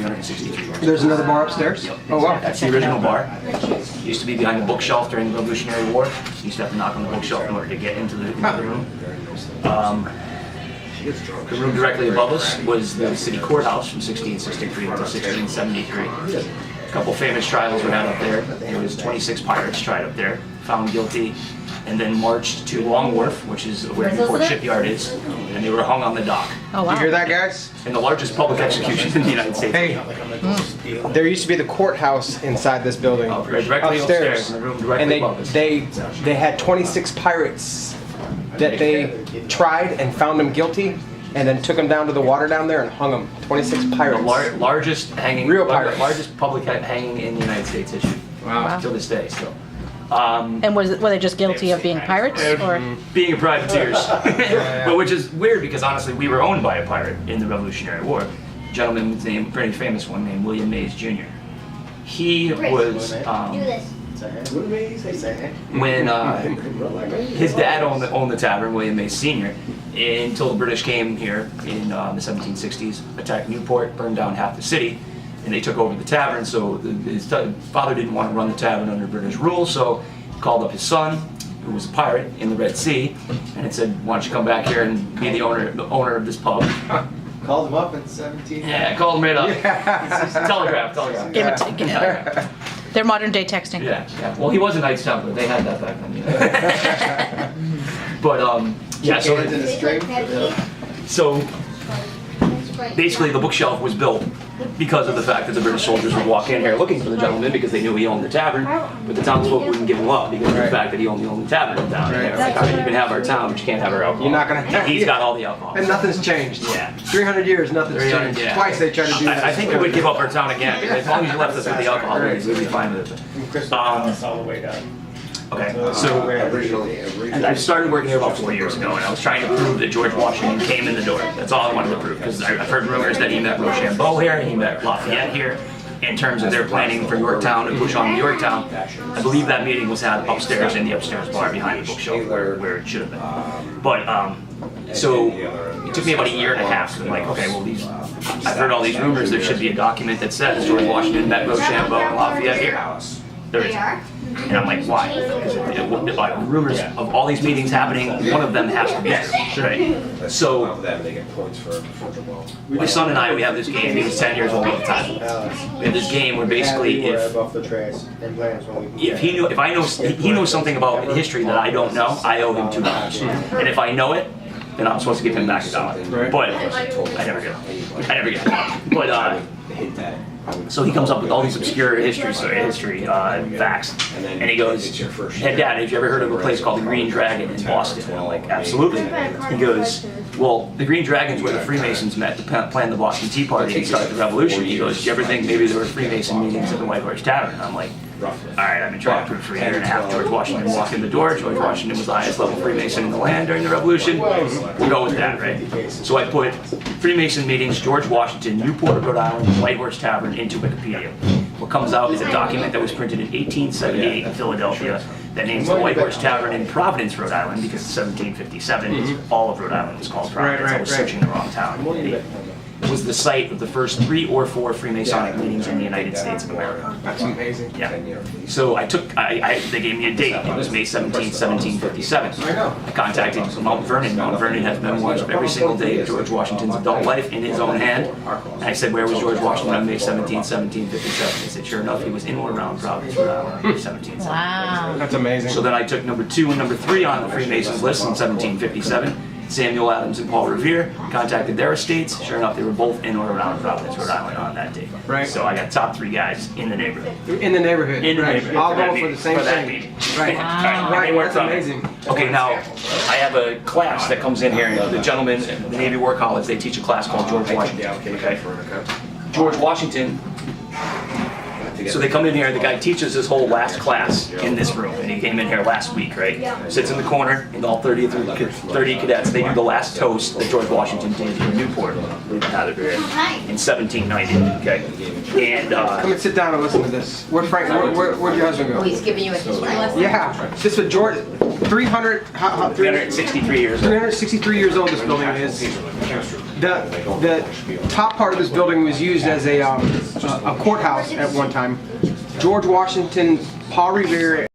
363 years. There's another bar upstairs? Yep. Oh, wow. That's the original bar. Used to be behind the bookshelf during the Revolutionary War. You used to have to knock on the bookshelf in order to get into the room. The room directly above us was the city courthouse from 1663 to 1673. A couple famous trials were had up there. There was 26 pirates tried up there, found guilty, and then marched to Long Wharf, which is where Newport Shipyard is, and they were hung on the dock. Oh, wow. You hear that, guys? In the largest public execution in the United States. Hey, there used to be the courthouse inside this building. Right directly upstairs, in the room directly And above us. they had 26 pirates that they tried and found them guilty, and then took them down to the water down there and hung them. 26 pirates. The largest hanging, Real pirates. largest public hanging in the United States history. Wow. Till this day, still. And were they just guilty of being pirates, or? Being a privateers. But which is weird because honestly, we were owned by a pirate in the Revolutionary War. A gentleman's name, very famous one named William Mays Jr. He was, when his dad owned the tavern, William Mays Sr., until the British came here in the 1760s, attacked Newport, burned down half the city, and they took over the tavern. So his father didn't want to run the tavern under British rule, so he called up his son, who was a pirate in the Red Sea, and it said, "Why don't you come back here and be the owner of this pub?" Called him up in 17. Yeah, called him right up. Telegraph. Give it to, they're modern day texting. Yeah. Well, he was a Knights Templar. They had that back then. But yeah. So basically, the bookshelf was built because of the fact that the British soldiers would walk in here looking for the gentleman because they knew he owned the tavern, but the townsfolk wouldn't give him up because of the fact that he owned the only tavern in town. And they were like, all right, you can have our town, but you can't have our alcohol. You're not gonna have He's got all the alcohol. And nothing's changed. Yeah. 300 years, nothing's 300, changed. yeah. Twice they tried to do that. I think we would give up our town again because as long as you left us with the alcohol, we'd be fine with it. All the way down. Okay, so I started working here about 4 years ago, and I was trying to prove that George Washington came in the door. That's all I wanted to prove, because I've heard rumors that he met Rochambeau here, he met Lafayette here, in terms of their planning for Yorktown and push on to Yorktown. I believe that meeting was had upstairs in the upstairs bar behind the bookshelf where it should have been. But, so it took me about a year and a half. I'm like, okay, well, I've heard all these rumors, there should be a document that says George Washington met Rochambeau and Lafayette here. There isn't. And I'm like, why? Because rumors of all these meetings happening, one of them has to be true, right? So, my son and I, we have this game. He was 10 years old at the time. We have this game where basically, if he knows something about history that I don't know, I owe him $2. And if I know it, then I'm supposed to give him back $1. But I never get it. But so he comes up with all these obscure history facts, and he goes, "Hey Dad, have you ever heard of a place called the Green Dragon in Boston?" And I'm like, "Absolutely." He goes, "Well, the Green Dragon's where the Freemasons met to plan the Boston Tea Party and start the revolution." He goes, "Do you ever think maybe there were Freemason meetings at the White Horse Tavern?" And I'm like, all right, I've been trying to prove for a year and a half. George Washington walked in the door. George Washington was the highest level Freemason in the land during the Revolution. We'll go with that, right? So I put Freemason meetings, George Washington, Newport, Rhode Island, White Horse Tavern into Wikipedia. What comes out is a document that was printed in 1878 in Philadelphia that names the White Horse Tavern in Providence, Rhode Island, because in 1757, all of Rhode Island was called Providence. I was searching the wrong town. It was the site of the first 3 or 4 Freemasonic meetings in the United States of America. That's amazing. Yeah. So they gave me a date. It was May 17th, 1757. I contacted Mount Vernon. Mount Vernon has memoirs of every single day of George Washington's adult life in his own hand. And I said, where was George Washington on May 17th, 1757? They said, sure enough, he was in or around Providence, Rhode Island on May 17th. Wow. That's amazing. So then I took number 2 and number 3 on the Freemasons list in 1757. Samuel Adams and Paul Revere, contacted their estates. Sure enough, they were both in or around Providence, Rhode Island on that day. Right. So I got top 3 guys in the neighborhood. In the neighborhood. In the right. neighborhood. All for that going for the same that thing. meeting. Right. Wow. Right. That's amazing. Okay, now I have a class that comes in here. The gentlemen at the Navy War College, they teach a class called George Washington. Okay. George Washington. So they come in here, the guy teaches his whole last class in this room, and he came in here last week, right? Sits in the corner, and all 30 cadets, they do the last toast that George Washington did in Newport, in 1790, okay? And, Come and sit down and listen to this. Where'd Frank, where'd your husband go? Oh, he's giving you a history lesson? Yeah. This was George, 363 363 years old. 363 years old this building is. The top part of this building was used as a courthouse at one time. George Washington, Paul Revere,